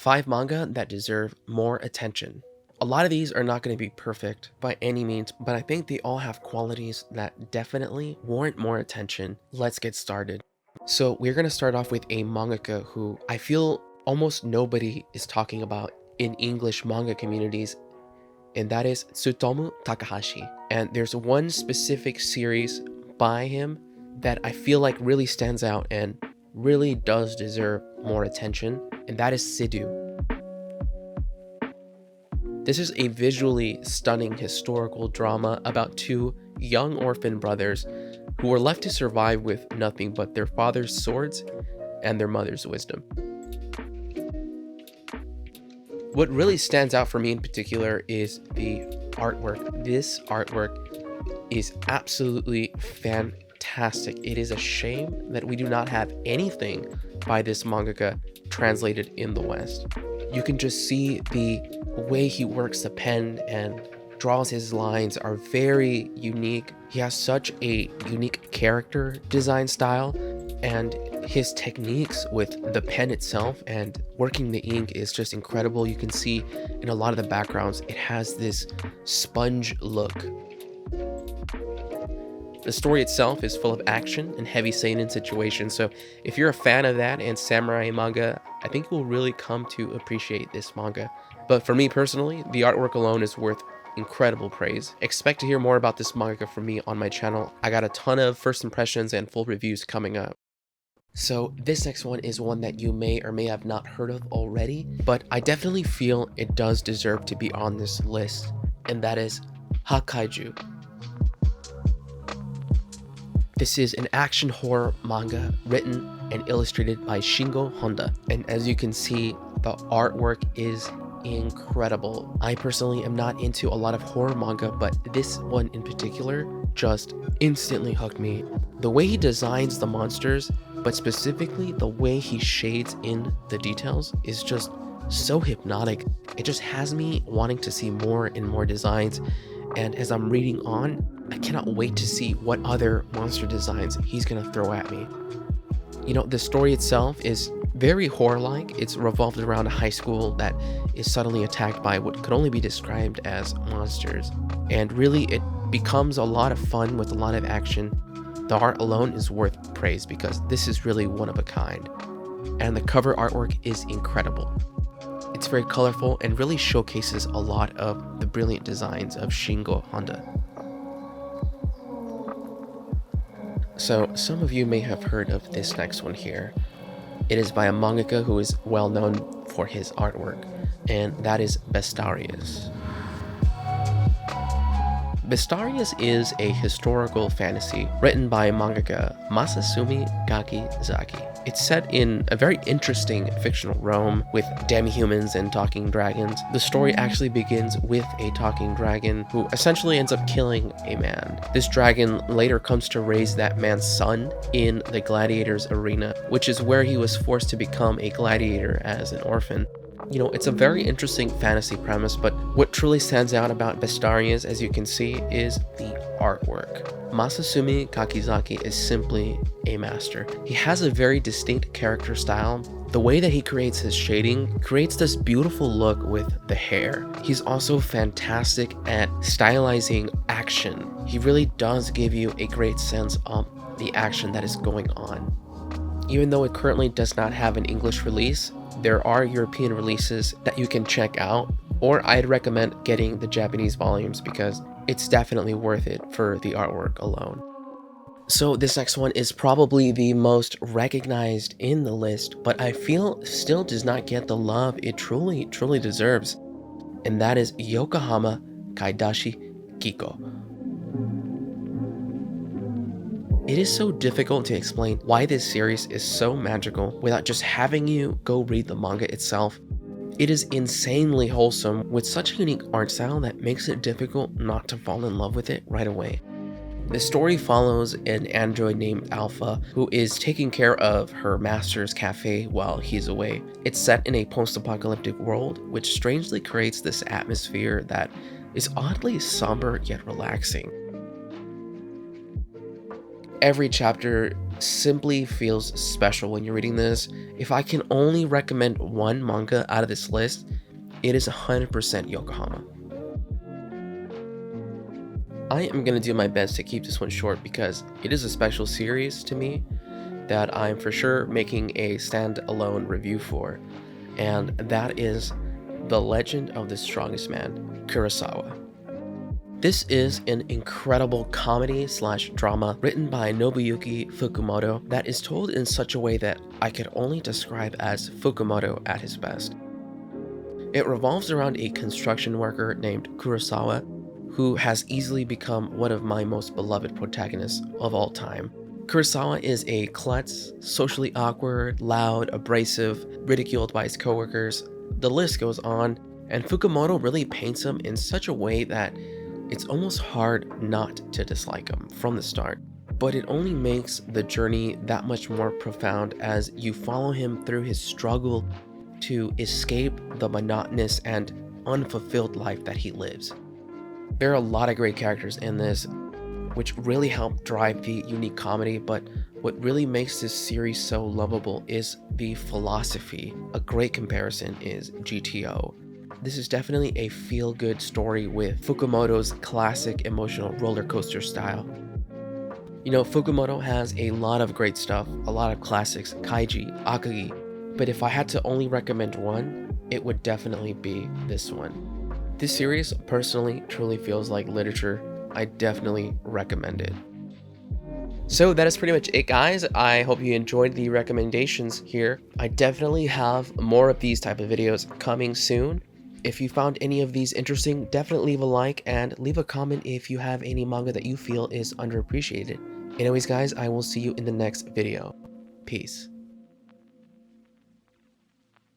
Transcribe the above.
5 manga that deserve more attention. A lot of these are not going to be perfect by any means, but I think they all have qualities that definitely warrant more attention. Let's get started. So we're going to start off with a mangaka who I feel almost nobody is talking about in English manga communities, and that is Tsutomu Takahashi. And there's one specific series by him that I feel like really stands out and really does deserve more attention, and that is Sidooh. This is a visually stunning historical drama about two young orphan brothers who were left to survive with nothing but their father's swords and their mother's wisdom. What really stands out for me in particular is the artwork. This artwork is absolutely fantastic. It is a shame that we do not have anything by this mangaka translated in the West. You can just see the way he works the pen and draws his lines are very unique. He has such a unique character design style, and his techniques with the pen itself and working the ink is just incredible. You can see in a lot of the backgrounds, it has this sponge look. The story itself is full of action and heavy seinen situations, so if you're a fan of that and samurai manga, I think you will really come to appreciate this manga. But for me personally, the artwork alone is worth incredible praise. Expect to hear more about this manga from me on my channel. I got a ton of first impressions and full reviews coming up. So this next one is one that you may or may have not heard of already, but I definitely feel it does deserve to be on this list, and that is Hakaijuu. This is an action horror manga written and illustrated by Shingo Honda, and as you can see, the artwork is incredible. I personally am not into a lot of horror manga, but this one in particular just instantly hooked me. The way he designs the monsters, but specifically the way he shades in the details, is just so hypnotic. It just has me wanting to see more and more designs, and as I'm reading on, I cannot wait to see what other monster designs he's gonna throw at me. You know, the story itself is very horror-like. It's revolved around a high school that is suddenly attacked by what could only be described as monsters. And really, it becomes a lot of fun with a lot of action. The art alone is worth praise because this is really one of a kind. And the cover artwork is incredible. It's very colorful and really showcases a lot of the brilliant designs of Shingo Honda. So some of you may have heard of this next one here. It is by a mangaka who is well known for his artwork, and that is Bestiarius. Bestiarius is a historical fantasy written by mangaka Masasumi Kakizaki. It's set in a very interesting fictional realm with demi-humans and talking dragons. The story actually begins with a talking dragon who essentially ends up killing a man. This dragon later comes to raise that man's son in the gladiators arena, which is where he was forced to become a gladiator as an orphan. You know, it's a very interesting fantasy premise, but what truly stands out about Bestiarius, as you can see, is the artwork. Masasumi Kakizaki is simply a master. He has a very distinct character style. The way that he creates his shading creates this beautiful look with the hair. He's also fantastic at stylizing action. He really does give you a great sense of the action that is going on. Even though it currently does not have an English release, there are European releases that you can check out, or I'd recommend getting the Japanese volumes because it's definitely worth it for the artwork alone. So this next one is probably the most recognized in the list, but I feel still does not get the love it truly deserves, and that is Yokohama Kaidashi Kikou. It is so difficult to explain why this series is so magical without just having you go read the manga itself. It is insanely wholesome with such a unique art style that makes it difficult not to fall in love with it right away. The story follows an android named Alpha who is taking care of her master's cafe while he's away. It's set in a post-apocalyptic world, which strangely creates this atmosphere that is oddly somber yet relaxing. Every chapter simply feels special when you're reading this. If I can only recommend one manga out of this list, it is 100% Yokohama. I am going to do my best to keep this one short because it is a special series to me that I'm for sure making a standalone review for, and that is The Legend of the Strongest Man, Kurosawa. This is an incredible comedy/drama written by Nobuyuki Fukumoto that is told in such a way that I could only describe as Fukumoto at his best. It revolves around a construction worker named Kurosawa, who has easily become one of my most beloved protagonists of all time. Kurosawa is a klutz, socially awkward, loud, abrasive, ridiculed by his coworkers. The list goes on, and Fukumoto really paints him in such a way that it's almost hard not to dislike him from the start. But it only makes the journey that much more profound as you follow him through his struggle to escape the monotonous and unfulfilled life that he lives. There are a lot of great characters in this, which really help drive the unique comedy, but what really makes this series so lovable is the philosophy. A great comparison is GTO. This is definitely a feel-good story with Fukumoto's classic emotional roller coaster style. You know, Fukumoto has a lot of great stuff, a lot of classics, Kaiji, Akagi, but if I had to only recommend one, it would definitely be this one. This series personally truly feels like literature. I definitely recommend it. So that is pretty much it, guys. I hope you enjoyed the recommendations here. I definitely have more of these type of videos coming soon. If you found any of these interesting, definitely leave a like and leave a comment if you have any manga that you feel is underappreciated. Anyways, guys, I will see you in the next video. Peace.